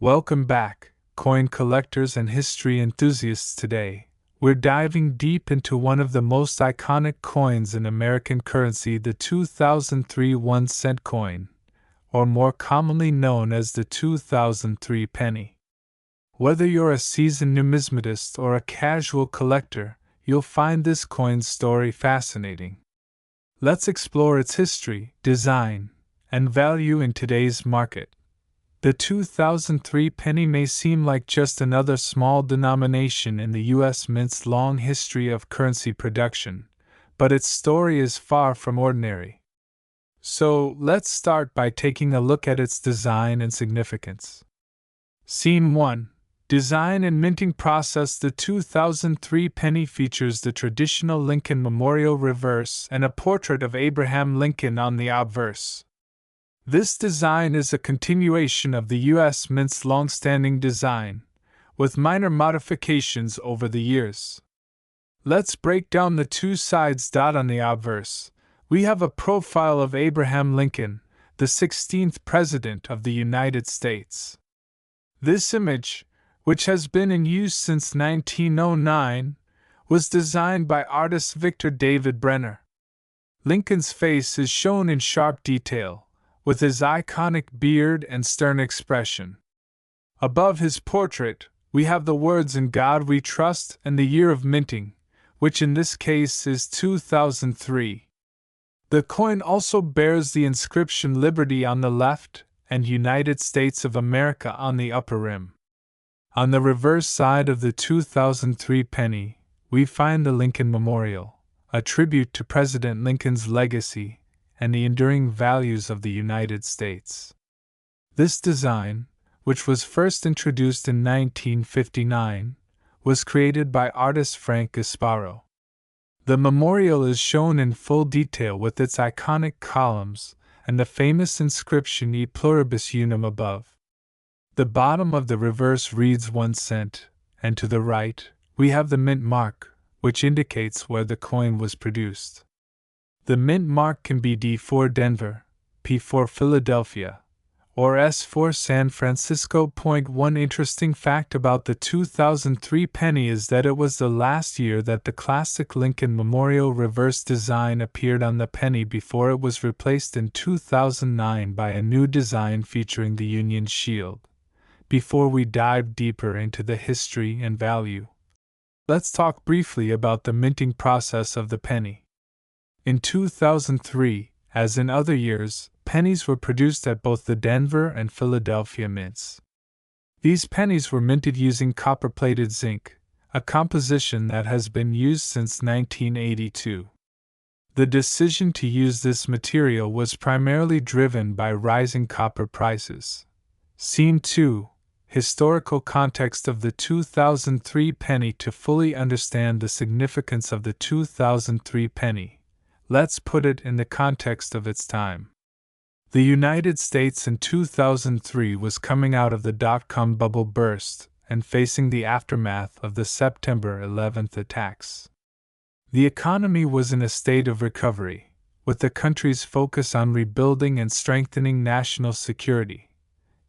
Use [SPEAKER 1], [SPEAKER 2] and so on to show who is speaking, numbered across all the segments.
[SPEAKER 1] Welcome back, coin collectors and history enthusiasts. Today, we're diving deep into one of the most iconic coins in American currency, the 2003 1-cent coin, or more commonly known as the 2003 penny. Whether you're a seasoned numismatist or a casual collector, you'll find this coin's story fascinating. Let's explore its history, design, and value in today's market. The 2003 penny may seem like just another small denomination in the U.S. Mint's long history of currency production, but its story is far from ordinary. So, let's start by taking a look at its design and significance. Scene 1. Design and minting process. The 2003 penny features the traditional Lincoln memorial reverse and a portrait of Abraham Lincoln on the obverse. This design is a continuation of the U.S. Mint's long-standing design, with minor modifications over the years. Let's break down the two sides. On the obverse, we have a profile of Abraham Lincoln, the 16th President of the United States. This image, which has been in use since 1909, was designed by artist Victor David Brenner. Lincoln's face is shown in sharp detail, with his iconic beard and stern expression. Above his portrait, we have the words "In God We Trust" and the year of minting, which in this case is 2003. The coin also bears the inscription "Liberty" on the left and "United States of America" on the upper rim. On the reverse side of the 2003 penny, we find the Lincoln Memorial, a tribute to President Lincoln's legacy and the enduring values of the United States. This design, which was first introduced in 1959, was created by artist Frank Gasparo. The memorial is shown in full detail with its iconic columns and the famous inscription "E pluribus unum" above. The bottom of the reverse reads 1 cent, and to the right, we have the mint mark, which indicates where the coin was produced. The mint mark can be D for Denver, P for Philadelphia, or S for San Francisco. One interesting fact about the 2003 penny is that it was the last year that the classic Lincoln Memorial reverse design appeared on the penny before it was replaced in 2009 by a new design featuring the Union Shield. Before we dive deeper into the history and value, let's talk briefly about the minting process of the penny. In 2003, as in other years, pennies were produced at both the Denver and Philadelphia mints. These pennies were minted using copper-plated zinc, a composition that has been used since 1982. The decision to use this material was primarily driven by rising copper prices. Scene 2. Historical context of the 2003 penny. To fully understand the significance of the 2003 penny, let's put it in the context of its time. The United States in 2003 was coming out of the dot-com bubble burst and facing the aftermath of the September 11th attacks. The economy was in a state of recovery, with the country's focus on rebuilding and strengthening national security.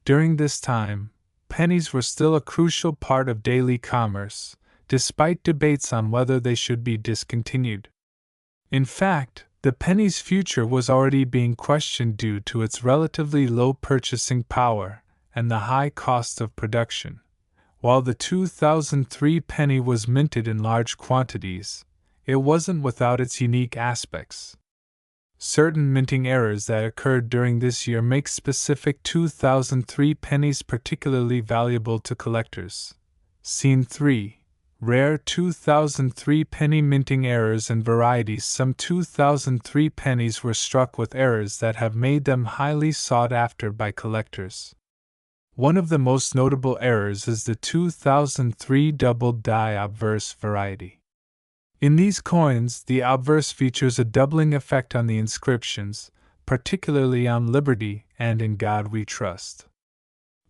[SPEAKER 1] During this time, pennies were still a crucial part of daily commerce, despite debates on whether they should be discontinued. In fact, the penny's future was already being questioned due to its relatively low purchasing power and the high cost of production. While the 2003 penny was minted in large quantities, it wasn't without its unique aspects. Certain minting errors that occurred during this year make specific 2003 pennies particularly valuable to collectors. Scene 3. Rare 2003 penny minting errors and varieties. Some 2003 pennies were struck with errors that have made them highly sought after by collectors. One of the most notable errors is the 2003 double die obverse variety. In these coins, the obverse features a doubling effect on the inscriptions, particularly on "Liberty" and "In God We Trust."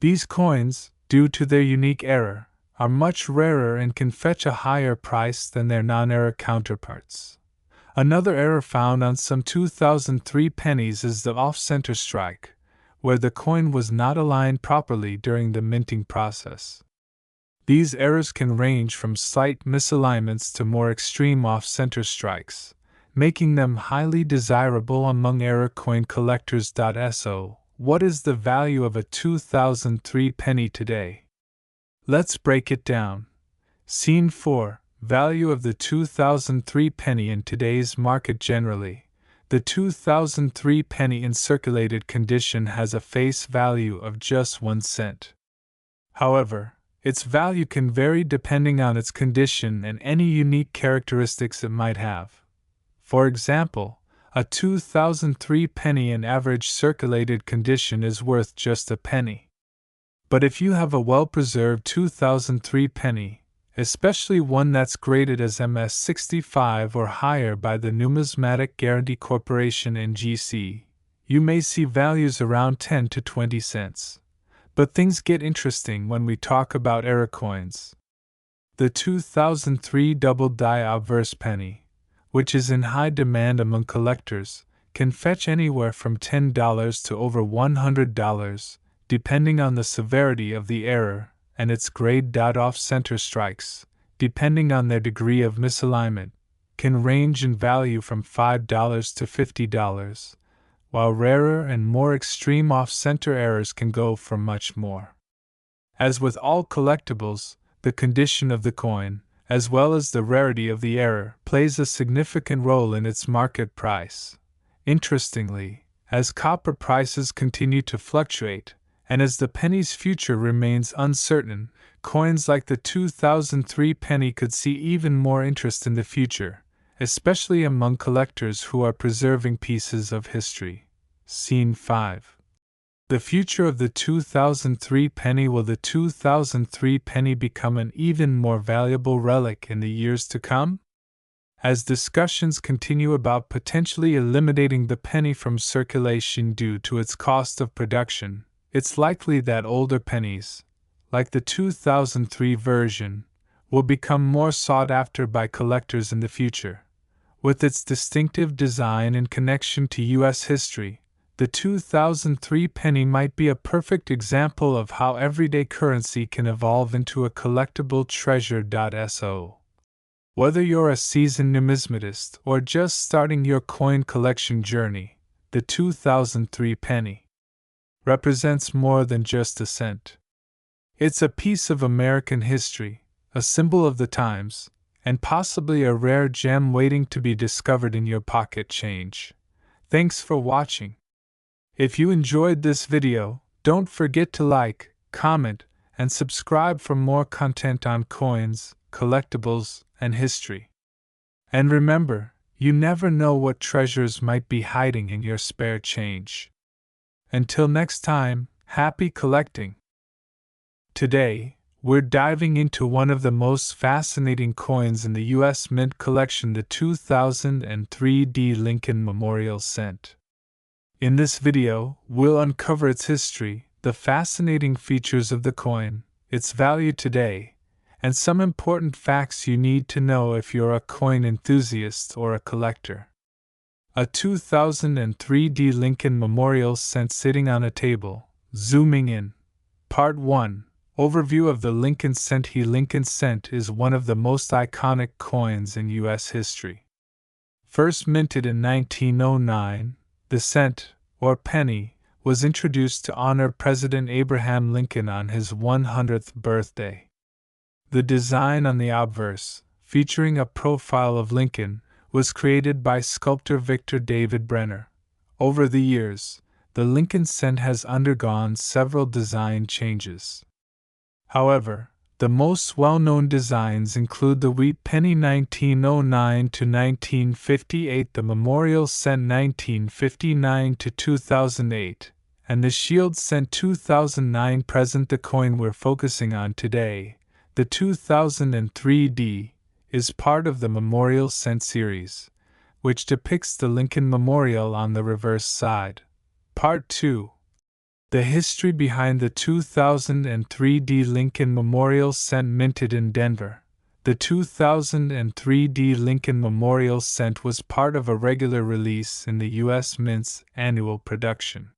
[SPEAKER 1] These coins, due to their unique error, are much rarer and can fetch a higher price than their non-error counterparts. Another error found on some 2003 pennies is the off-center strike, where the coin was not aligned properly during the minting process. These errors can range from slight misalignments to more extreme off-center strikes, making them highly desirable among error coin collectors. So, what is the value of a 2003 penny today? Let's break it down. Scene 4. Value of the 2003 penny in today's market. Generally, the 2003 penny in circulated condition has a face value of just 1 cent. However, its value can vary depending on its condition and any unique characteristics it might have. For example, a 2003 penny in average circulated condition is worth just a penny. But if you have a well-preserved 2003 penny, especially one that's graded as MS65 or higher by the Numismatic Guarantee Corporation (NGC), you may see values around 10 to 20 cents. But things get interesting when we talk about error coins. The 2003 double-die obverse penny, which is in high demand among collectors, can fetch anywhere from $10 to over $100, depending on the severity of the error and its grade. Off-center strikes, depending on their degree of misalignment, can range in value from $5 to $50, while rarer and more extreme off-center errors can go for much more. As with all collectibles, the condition of the coin, as well as the rarity of the error, plays a significant role in its market price. Interestingly, as copper prices continue to fluctuate, and as the penny's future remains uncertain, coins like the 2003 penny could see even more interest in the future, especially among collectors who are preserving pieces of history. Scene 5. The future of the 2003 penny. Will the 2003 penny become an even more valuable relic in the years to come? As discussions continue about potentially eliminating the penny from circulation due to its cost of production, it's likely that older pennies, like the 2003 version, will become more sought after by collectors in the future. With its distinctive design and connection to U.S. history, the 2003 penny might be a perfect example of how everyday currency can evolve into a collectible treasure. So, whether you're a seasoned numismatist or just starting your coin collection journey, the 2003 penny represents more than just a cent. It's a piece of American history, a symbol of the times, and possibly a rare gem waiting to be discovered in your pocket change. Thanks for watching. If you enjoyed this video, don't forget to like, comment, and subscribe for more content on coins, collectibles, and history. And remember, you never know what treasures might be hiding in your spare change. Until next time, happy collecting! Today, we're diving into one of the most fascinating coins in the U.S. Mint collection, the 2003 Lincoln Memorial Cent. In this video, we'll uncover its history, the fascinating features of the coin, its value today, and some important facts you need to know if you're a coin enthusiast or a collector. A 2003 Lincoln Memorial Cent sitting on a table. Zooming in. Part 1. Overview of the Lincoln Cent. Lincoln Cent is one of the most iconic coins in U.S. history. First minted in 1909, the cent, or penny, was introduced to honor President Abraham Lincoln on his 100th birthday. The design on the obverse, featuring a profile of Lincoln, was created by sculptor Victor David Brenner. Over the years, the Lincoln Cent has undergone several design changes. However, the most well-known designs include the Wheat Penny 1909 to 1958, the Memorial Cent 1959 to 2008, and the Shield Cent 2009. Present. The coin we're focusing on today, the 2003 D, is part of the Memorial Cent series, which depicts the Lincoln Memorial on the reverse side. Part 2. The history behind the 2003 Lincoln Memorial Cent. Minted in Denver. The 2003 Lincoln Memorial Cent was part of a regular release in the U.S. Mint's annual production.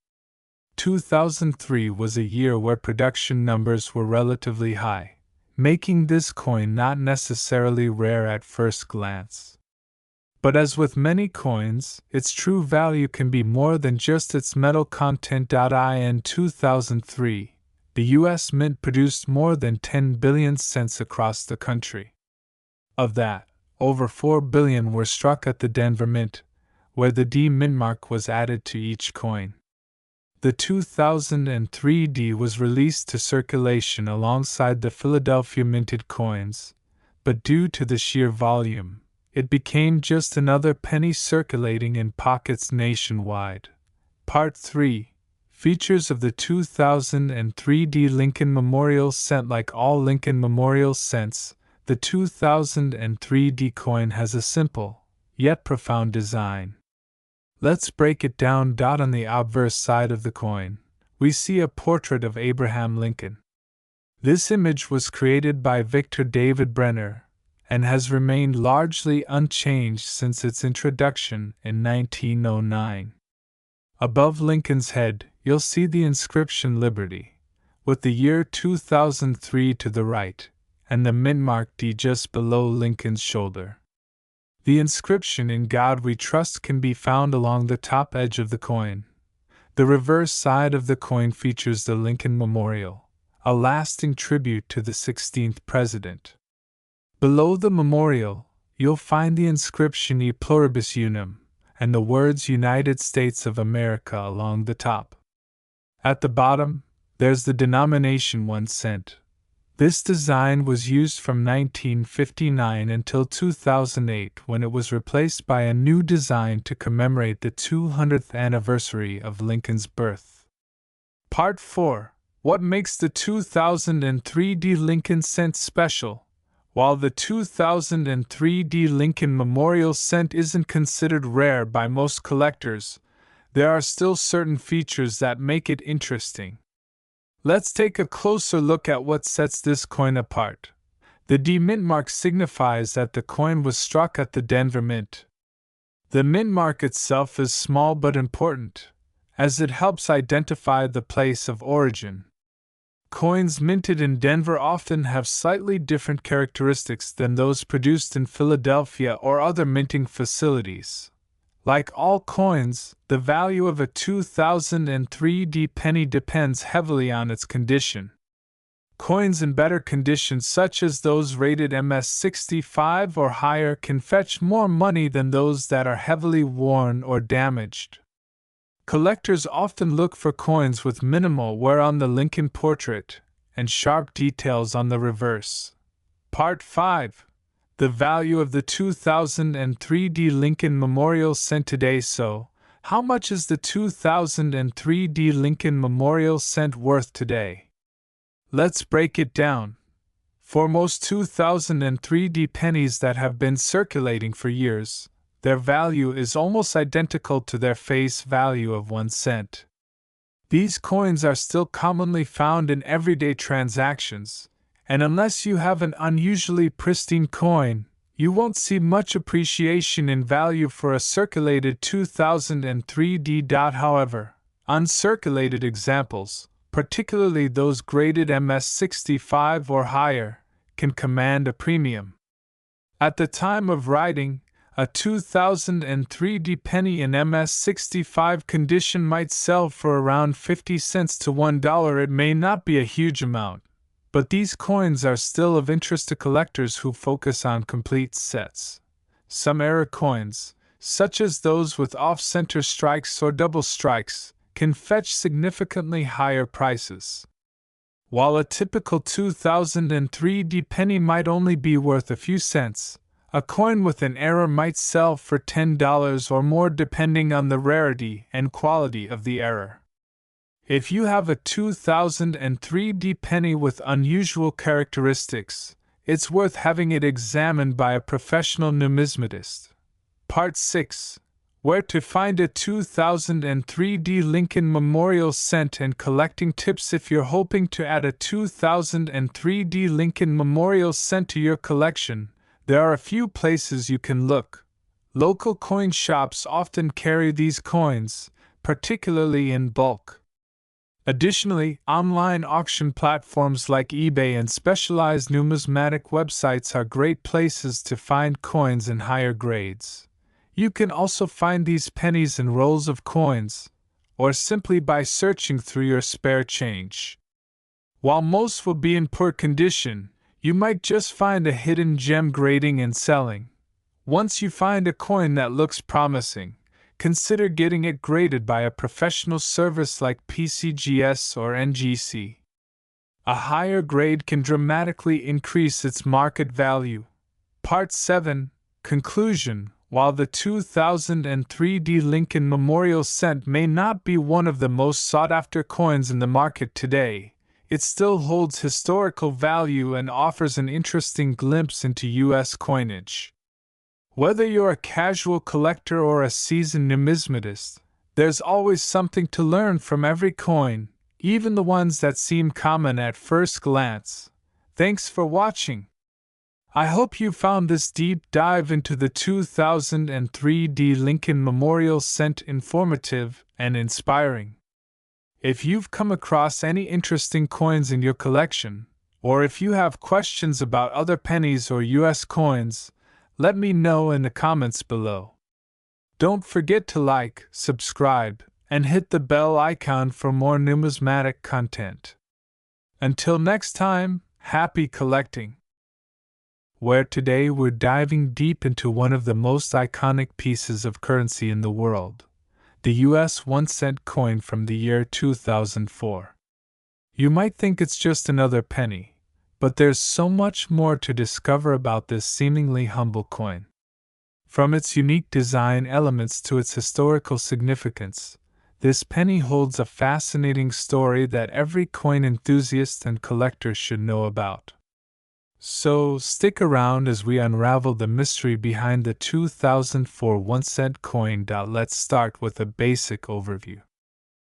[SPEAKER 1] 2003 was a year where production numbers were relatively high, making this coin not necessarily rare at first glance. But as with many coins, its true value can be more than just its metal content. In 2003, the U.S. Mint produced more than 10 billion cents across the country. Of that, over 4 billion were struck at the Denver Mint, where the D mint mark was added to each coin. The 2003 D was released to circulation alongside the Philadelphia minted coins, but due to the sheer volume, it became just another penny circulating in pockets nationwide. Part 3. Features of the 2003 D Lincoln Memorial Cent. Like all Lincoln Memorial Cents, the 2003 D coin has a simple, yet profound design. Let's break it down. On the obverse side of the coin, we see a portrait of Abraham Lincoln. This image was created by Victor David Brenner, and has remained largely unchanged since its introduction in 1909. Above Lincoln's head, you'll see the inscription Liberty, with the year 2003 to the right, and the mint mark D just below Lincoln's shoulder. The inscription "In God We Trust" can be found along the top edge of the coin. The reverse side of the coin features the Lincoln Memorial, a lasting tribute to the 16th president. Below the memorial, you'll find the inscription "E Pluribus Unum" and the words "United States of America" along the top. At the bottom, there's the denomination 1 cent. This design was used from 1959 until 2008, when it was replaced by a new design to commemorate the 200th anniversary of Lincoln's birth. Part 4. What makes the 2003 D Lincoln Cent special? While the 2003 D Lincoln Memorial Cent isn't considered rare by most collectors, there are still certain features that make it interesting. Let's take a closer look at what sets this coin apart. The D mint mark signifies that the coin was struck at the Denver Mint. The mint mark itself is small but important, as it helps identify the place of origin. Coins minted in Denver often have slightly different characteristics than those produced in Philadelphia or other minting facilities. Like all coins, the value of a 2003 D penny depends heavily on its condition. Coins in better condition, such as those rated MS65 or higher, can fetch more money than those that are heavily worn or damaged. Collectors often look for coins with minimal wear on the Lincoln portrait and sharp details on the reverse. Part 5. The value of the 2003 D Lincoln Memorial Cent today. So, how much is the 2003 D Lincoln Memorial Cent worth today? Let's break it down. For most 2003 D pennies that have been circulating for years, their value is almost identical to their face value of 1 cent. These coins are still commonly found in everyday transactions, and unless you have an unusually pristine coin, you won't see much appreciation in value for a circulated 2003 D. However, uncirculated examples, particularly those graded MS65 or higher, can command a premium. At the time of writing, a 2003 D penny in MS65 condition might sell for around 50 cents to $1. It may not be a huge amount, but these coins are still of interest to collectors who focus on complete sets. Some error coins, such as those with off-center strikes or double strikes, can fetch significantly higher prices. While a typical 2003 D penny might only be worth a few cents, a coin with an error might sell for $10 or more depending on the rarity and quality of the error. If you have a 2003 D penny with unusual characteristics, it's worth having it examined by a professional numismatist. Part 6. Where to find a 2003 D Lincoln Memorial Cent and collecting tips. If you're hoping to add a 2003 D Lincoln Memorial Cent to your collection, there are a few places you can look. Local coin shops often carry these coins, particularly in bulk. Additionally, online auction platforms like eBay and specialized numismatic websites are great places to find coins in higher grades. You can also find these pennies in rolls of coins, or simply by searching through your spare change. While most will be in poor condition, you might just find a hidden gem grading and selling. Once you find a coin that looks promising, consider getting it graded by a professional service like PCGS or NGC. A higher grade can dramatically increase its market value. Part 7. Conclusion. While the 2003 Lincoln Memorial Cent may not be one of the most sought-after coins in the market today, it still holds historical value and offers an interesting glimpse into U.S. coinage. Whether you're a casual collector or a seasoned numismatist, there's always something to learn from every coin, even the ones that seem common at first glance. Thanks for watching. I hope you found this deep dive into the 2003 Lincoln Memorial Cent informative and inspiring. If you've come across any interesting coins in your collection, or if you have questions about other pennies or US coins, let me know in the comments below. Don't forget to like, subscribe, and hit the bell icon for more numismatic content. Until next time, happy collecting! Where today we're diving deep into one of the most iconic pieces of currency in the world, the US 1-cent coin from the year 2004. You might think it's just another penny, but there's so much more to discover about this seemingly humble coin. From its unique design elements to its historical significance, this penny holds a fascinating story that every coin enthusiast and collector should know about. So, stick around as we unravel the mystery behind the 2004 1-cent coin. Let's start with a basic overview.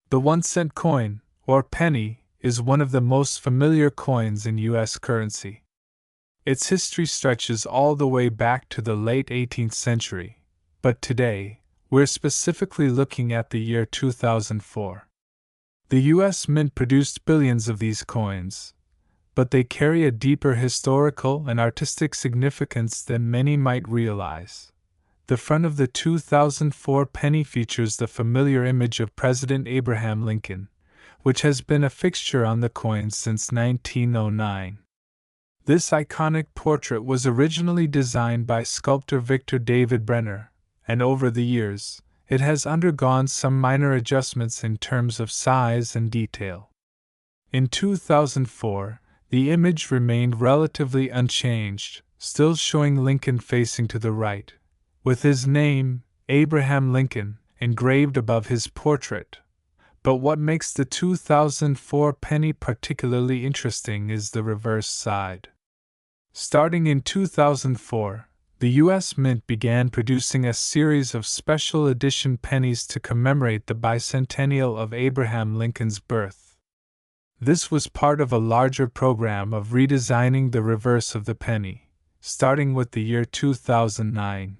[SPEAKER 1] The 1-cent coin, or penny, is one of the most familiar coins in U.S. currency. Its history stretches all the way back to the late 18th century, but today, we're specifically looking at the year 2004. The U.S. Mint produced billions of these coins, but they carry a deeper historical and artistic significance than many might realize. The front of the 2004 penny features the familiar image of President Abraham Lincoln, which has been a fixture on the coin since 1909. This iconic portrait was originally designed by sculptor Victor David Brenner, and over the years, it has undergone some minor adjustments in terms of size and detail. In 2004, the image remained relatively unchanged, still showing Lincoln facing to the right, with his name, Abraham Lincoln, engraved above his portrait. But what makes the 2004 penny particularly interesting is the reverse side. Starting in 2004, the U.S. Mint began producing a series of special edition pennies to commemorate the bicentennial of Abraham Lincoln's birth. This was part of a larger program of redesigning the reverse of the penny, starting with the year 2009.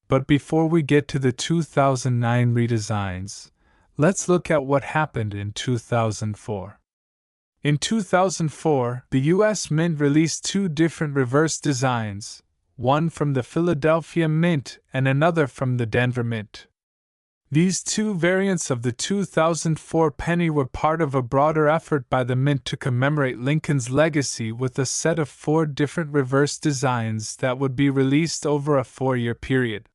[SPEAKER 1] But before we get to the 2009 redesigns, let's look at what happened in 2004. In 2004, the U.S. Mint released two different reverse designs, one from the Philadelphia Mint and another from the Denver Mint. These two variants of the 2004 penny were part of a broader effort by the Mint to commemorate Lincoln's legacy with a set of 4 different reverse designs that would be released over a 4-year period.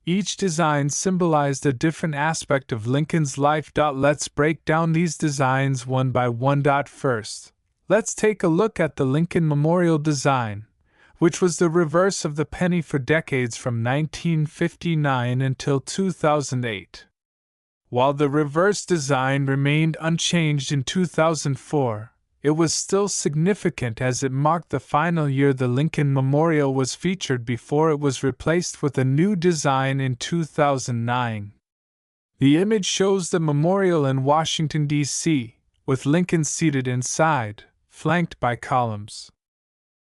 [SPEAKER 1] Each design symbolized a different aspect of Lincoln's life. Let's break down these designs one by one. First, let's take a look at the Lincoln Memorial design, which was the reverse of the penny for decades from 1959 until 2008. While the reverse design remained unchanged in 2004, it was still significant as it marked the final year the Lincoln Memorial was featured before it was replaced with a new design in 2009. The image shows the memorial in Washington, D.C., with Lincoln seated inside, flanked by columns.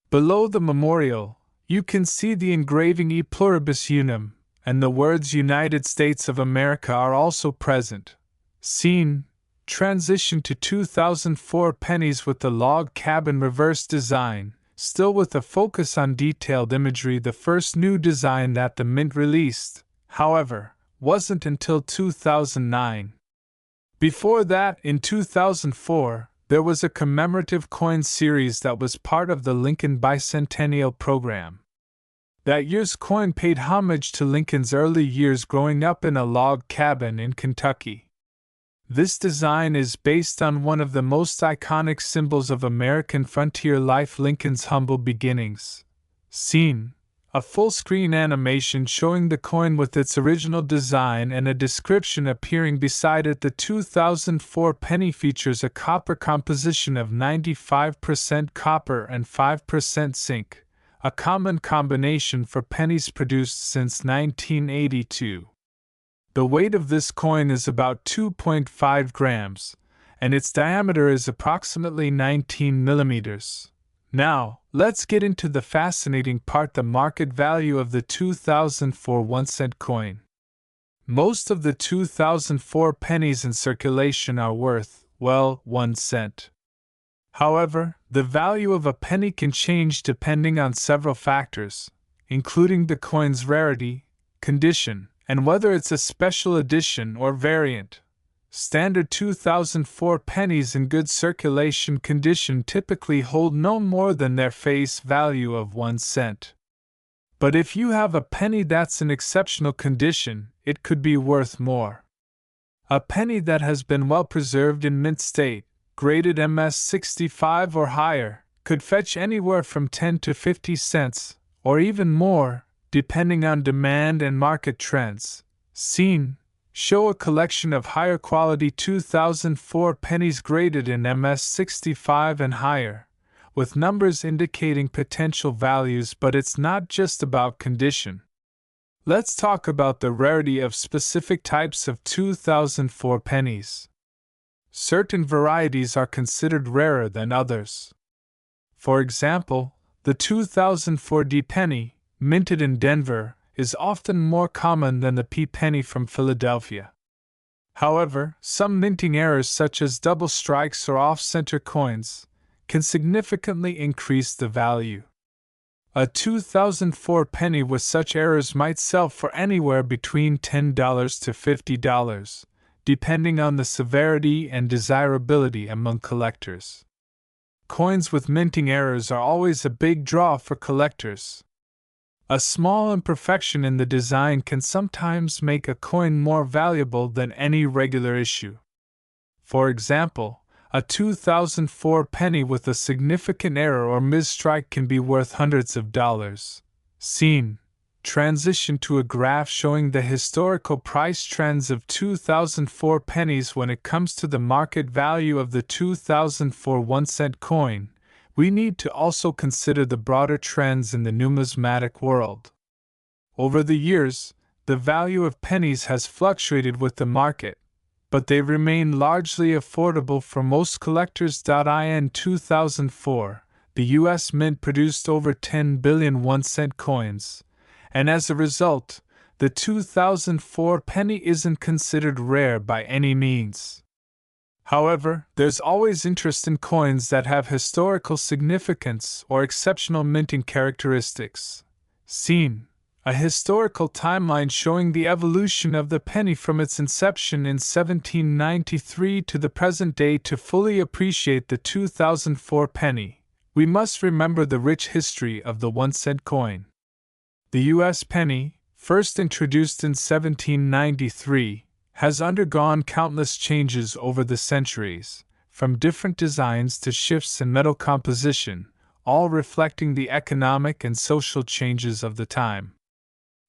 [SPEAKER 1] Below the memorial, you can see the engraving E Pluribus Unum, and the words United States of America are also present, seen transition to 2004 pennies with the log cabin reverse design, still with a focus on detailed imagery. The first new design that the Mint released, however, wasn't until 2009. Before that, in 2004, there was a commemorative coin series that was part of the Lincoln Bicentennial Program. That year's coin paid homage to Lincoln's early years growing up in a log cabin in Kentucky. This design is based on one of the most iconic symbols of American frontier life, Lincoln's humble beginnings. Scene: a full-screen animation showing the coin with its original design and a description appearing beside it. The 2004 penny features a copper composition of 95% copper and 5% zinc, a common combination for pennies produced since 1982. The weight of this coin is about 2.5 grams, and its diameter is approximately 19 millimeters. Now, let's get into the fascinating part: the market value of the 2004 1-cent coin. Most of the 2004 pennies in circulation are worth, well, 1 cent. However, the value of a penny can change depending on several factors, including the coin's rarity, condition, and whether it's a special edition or variant. Standard 2004 pennies in good circulation condition typically hold no more than their face value of 1 cent. But if you have a penny that's in exceptional condition, it could be worth more. A penny that has been well preserved in mint state, graded MS 65 or higher, could fetch anywhere from 10 to 50 cents, or even more, depending on demand and market trends. Scene: show a collection of higher quality 2004 pennies graded in MS 65 and higher, with numbers indicating potential values. But it's not just about condition. Let's talk about the rarity of specific types of 2004 pennies. Certain varieties are considered rarer than others. For example, the 2004 D penny, minted in Denver, is often more common than the P penny from Philadelphia. However, some minting errors such as double strikes or off-center coins can significantly increase the value. A 2004 penny with such errors might sell for anywhere between $10 to $50, depending on the severity and desirability among collectors. Coins with minting errors are always a big draw for collectors. A small imperfection in the design can sometimes make a coin more valuable than any regular issue. For example, a 2004 penny with a significant error or misstrike can be worth hundreds of dollars. Scene: transition to a graph showing the historical price trends of 2004 pennies. When it comes to the market value of the 2004 1-cent coin, we need to also consider the broader trends in the numismatic world. Over the years, the value of pennies has fluctuated with the market, but they remain largely affordable for most collectors. In 2004, the U.S. Mint produced over 10 billion 1-cent coins, and as a result, the 2004 penny isn't considered rare by any means. However, there's always interest in coins that have historical significance or exceptional minting characteristics. Scene: a historical timeline showing the evolution of the penny from its inception in 1793 to the present day. To fully appreciate the 2004 penny, we must remember the rich history of the 1-cent coin. The U.S. penny, first introduced in 1793, has undergone countless changes over the centuries, from different designs to shifts in metal composition, all reflecting the economic and social changes of the time.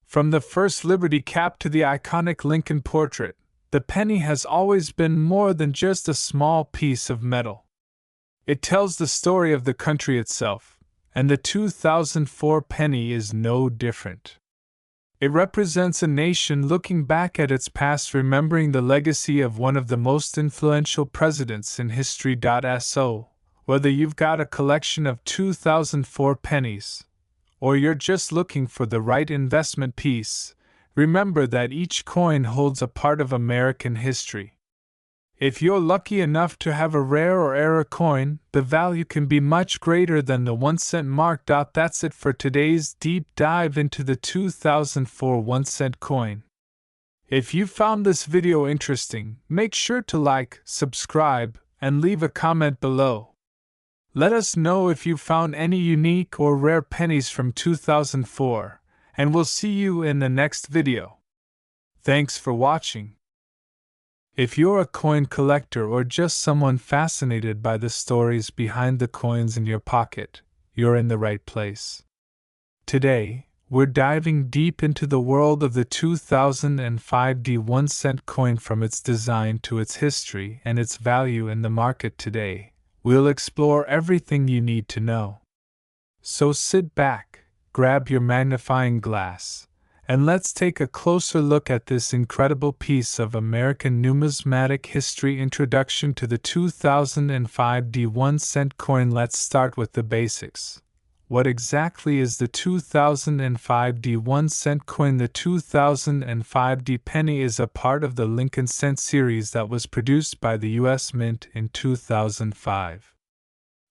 [SPEAKER 1] From the first Liberty Cap to the iconic Lincoln portrait, the penny has always been more than just a small piece of metal. It tells the story of the country itself, and the 2004 penny is no different. It represents a nation looking back at its past, remembering the legacy of one of the most influential presidents in history. So, whether you've got a collection of 2004 pennies, or you're just looking for the right investment piece, remember that each coin holds a part of American history. If you're lucky enough to have a rare or era coin, the value can be much greater than the 1 cent mark. That's it for today's deep dive into the 2004 1 cent coin. If you found this video interesting, make sure to like, subscribe, and leave a comment below. Let us know if you found any unique or rare pennies from 2004, and we'll see you in the next video. Thanks for watching. If you're a coin collector or just someone fascinated by the stories behind the coins in your pocket, you're in the right place. Today, we're diving deep into the world of the 2005 1 cent coin, from its design to its history and its value in the market today. We'll explore everything you need to know. So sit back, grab your magnifying glass, and let's take a closer look at this incredible piece of American numismatic history. Introduction to the 2005 1 cent coin. Let's start with the basics. What exactly is the 2005 1 cent coin? The 2005 penny is a part of the Lincoln cent series that was produced by the U.S. Mint in 2005.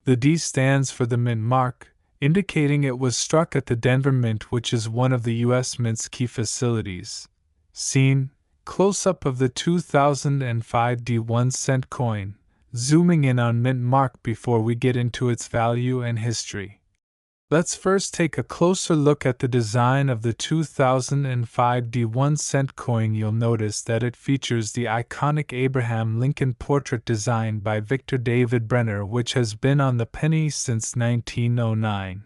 [SPEAKER 1] The D stands for the Mint mark, indicating it was struck at the Denver Mint, which is one of the U.S. Mint's key facilities. Scene: close-up of the 2005 1 cent coin, zooming in on Mint mark before we get into its value and history. Let's first take a closer look at the design of the 2005 1 cent coin. You'll notice that it features the iconic Abraham Lincoln portrait designed by Victor David Brenner, which has been on the penny since 1909.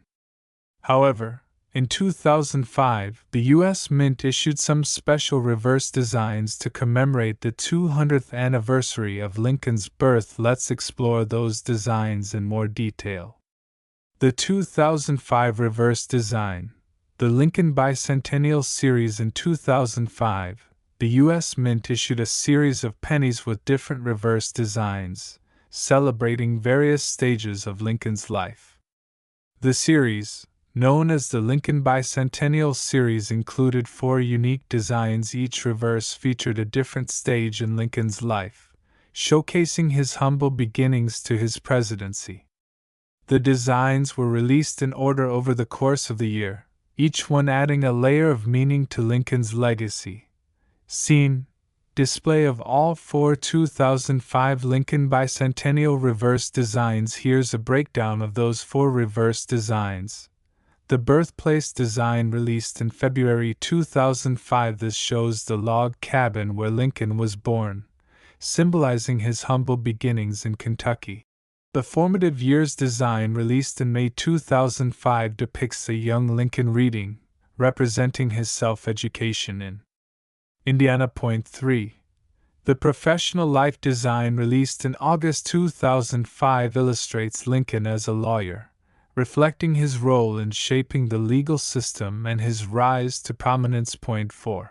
[SPEAKER 1] However, in 2005, the U.S. Mint issued some special reverse designs to commemorate the 200th anniversary of Lincoln's birth. Let's explore those designs in more detail. The 2005 reverse design, the Lincoln Bicentennial Series. In 2005, the U.S. Mint issued a series of pennies with different reverse designs, celebrating various stages of Lincoln's life. The series, known as the Lincoln Bicentennial Series, included 4 unique designs. Each reverse featured a different stage in Lincoln's life, showcasing his humble beginnings to his presidency. The designs were released in order over the course of the year, each one adding a layer of meaning to Lincoln's legacy. Scene: display of all 4 2005 Lincoln Bicentennial reverse designs. Here's a breakdown of those 4 reverse designs. The birthplace design, released in February 2005. This shows the log cabin where Lincoln was born, symbolizing his humble beginnings in Kentucky. The Formative Years design, released in May 2005, depicts a young Lincoln reading, representing his self-education in Indiana. Point 3. The Professional Life design, released in August 2005, illustrates Lincoln as a lawyer, reflecting his role in shaping the legal system and his rise to prominence. Point 4.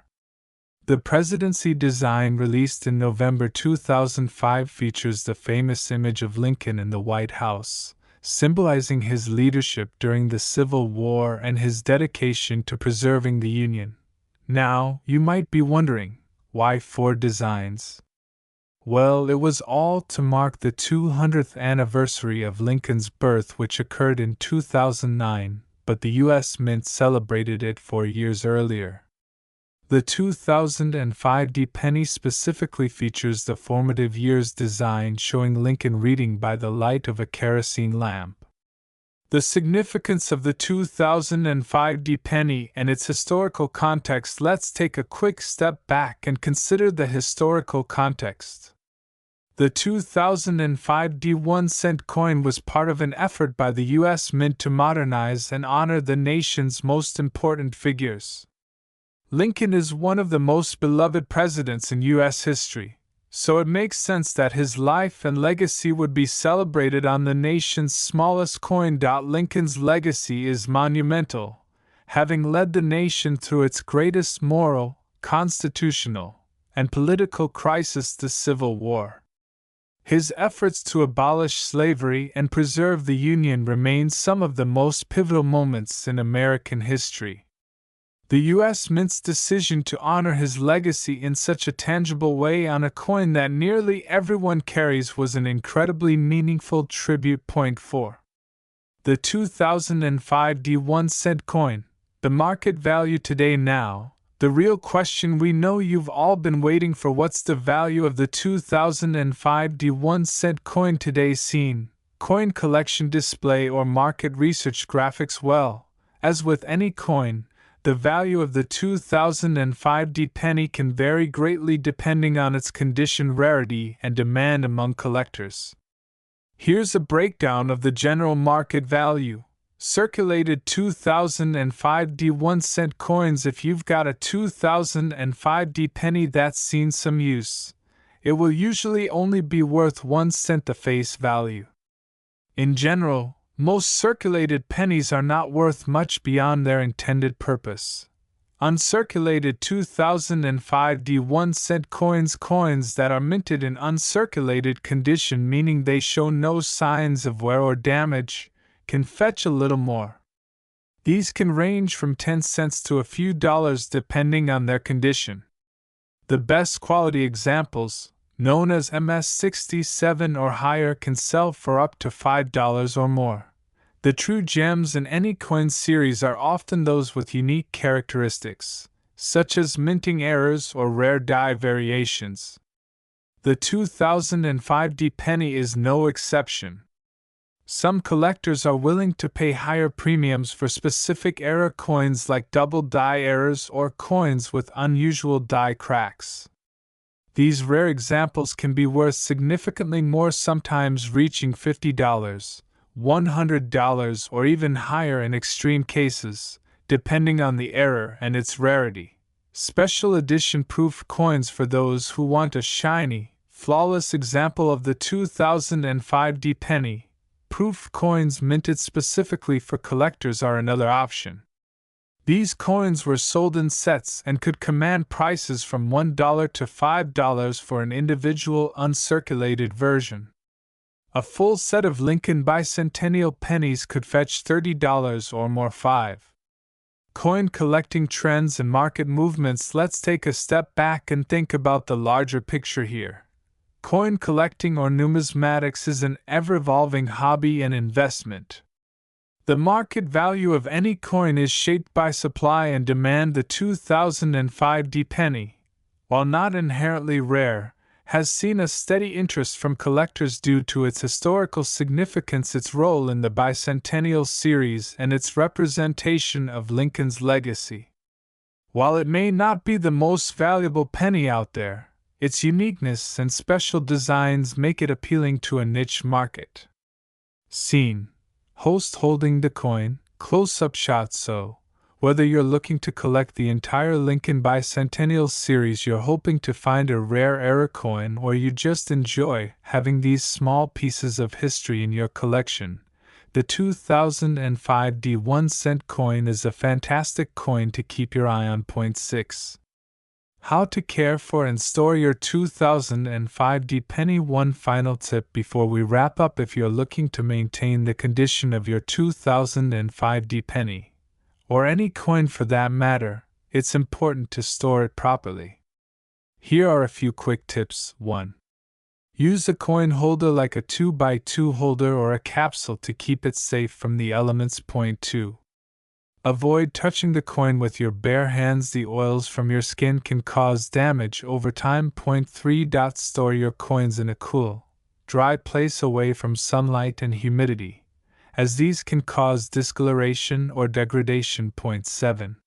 [SPEAKER 1] The Presidency design, released in November 2005, features the famous image of Lincoln in the White House, symbolizing his leadership during the Civil War and his dedication to preserving the Union. Now, you might be wondering, why 4 designs? Well, it was all to mark the 200th anniversary of Lincoln's birth, which occurred in 2009, but the U.S. Mint celebrated it 4 years earlier. The 2005 penny specifically features the Formative Years design, showing Lincoln reading by the light of a kerosene lamp. The significance of the 2005 penny and its historical context. Let's take a quick step back and consider the historical context. The 2005 1 cent coin was part of an effort by the U.S. Mint to modernize and honor the nation's most important figures. Lincoln is one of the most beloved presidents in U.S. history, so it makes sense that his life and legacy would be celebrated on the nation's smallest coin. Lincoln's legacy is monumental, having led the nation through its greatest moral, constitutional, and political crisis, the Civil War. His efforts to abolish slavery and preserve the Union remain some of the most pivotal moments in American history. The U.S. Mint's decision to honor his legacy in such a tangible way on a coin that nearly everyone carries was an incredibly meaningful tribute. Point 4. The 2005 D1 cent coin, the market value today. Now, the real question we know you've all been waiting for: what's the value of the 2005 D1 cent coin today? Scene, coin collection display or market research graphics. Well, as with any coin, the value of the 2005 D penny can vary greatly depending on its condition, rarity, and demand among collectors. Here's a breakdown of the general market value. Circulated 2005 D1 cent coins. If you've got a 2005 D penny that's seen some use, it will usually only be worth 1 cent the face value. In general, most circulated pennies are not worth much beyond their intended purpose. Uncirculated 2005 D1 cent coins that are minted in uncirculated condition, meaning they show no signs of wear or damage, can fetch a little more. These can range from 10 cents to a few dollars depending on their condition. The best quality examples, known as MS67 or higher, can sell for up to $5 or more. The true gems in any coin series are often those with unique characteristics, such as minting errors or rare die variations. The 2005 D penny is no exception. Some collectors are willing to pay higher premiums for specific error coins like double die errors or coins with unusual die cracks. These rare examples can be worth significantly more, sometimes reaching $50, $100, or even higher in extreme cases, depending on the error and its rarity. Special edition proof coins for those who want a shiny, flawless example of the 2005 D penny. Proof coins minted specifically for collectors are another option. These coins were sold in sets and could command prices from $1 to $5 for an individual uncirculated version. A full set of Lincoln bicentennial pennies could fetch $30 or more. 5. Coin collecting trends and market movements. Let's take a step back and think about the larger picture here. Coin collecting or numismatics is an ever-evolving hobby and investment. The market value of any coin is shaped by supply and demand. The 2005 D penny, while not inherently rare, has seen a steady interest from collectors due to its historical significance, its role in the bicentennial series, and its representation of Lincoln's legacy. While it may not be the most valuable penny out there, its uniqueness and special designs make it appealing to a niche market. Scene: host holding the coin, close-up shot. So, whether you're looking to collect the entire Lincoln bicentennial series, you're hoping to find a rare error coin, or you just enjoy having these small pieces of history in your collection, the 2005 D1 cent coin is a fantastic coin to keep your eye on. Point 6. How to care for and store your 2005 D penny. One final tip before we wrap up: if you're looking to maintain the condition of your 2005 D penny, or any coin for that matter, it's important to store it properly. Here are a few quick tips. 1. Use a coin holder like a 2x2 holder or a capsule to keep it safe from the elements. Point 2. Avoid touching the coin with your bare hands. The oils from your skin can cause damage over time. Point 3. Store your coins in a cool, dry place away from sunlight and humidity, as these can cause discoloration or degradation. Point 7.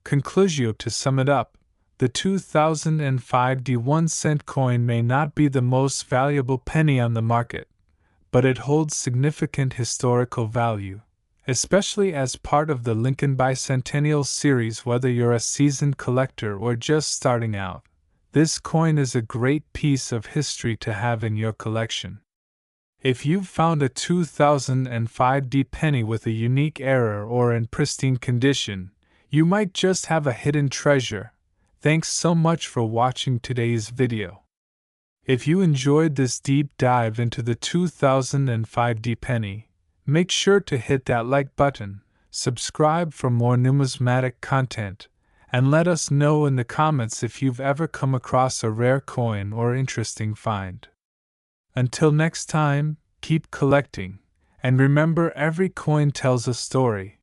[SPEAKER 1] Conclusio: to sum it up, the 2005 D1 cent coin may not be the most valuable penny on the market, but it holds significant historical value, especially as part of the Lincoln bicentennial series. Whether you're a seasoned collector or just starting out, this coin is a great piece of history to have in your collection. If you've found a 2005 D penny with a unique error or in pristine condition, you might just have a hidden treasure. Thanks so much for watching today's video. If you enjoyed this deep dive into the 2005 D penny, make sure to hit that like button, Subscribe for more numismatic content, and let us know in the comments if you've ever come across a rare coin or interesting find. Until next time, keep collecting, and remember every coin tells a story.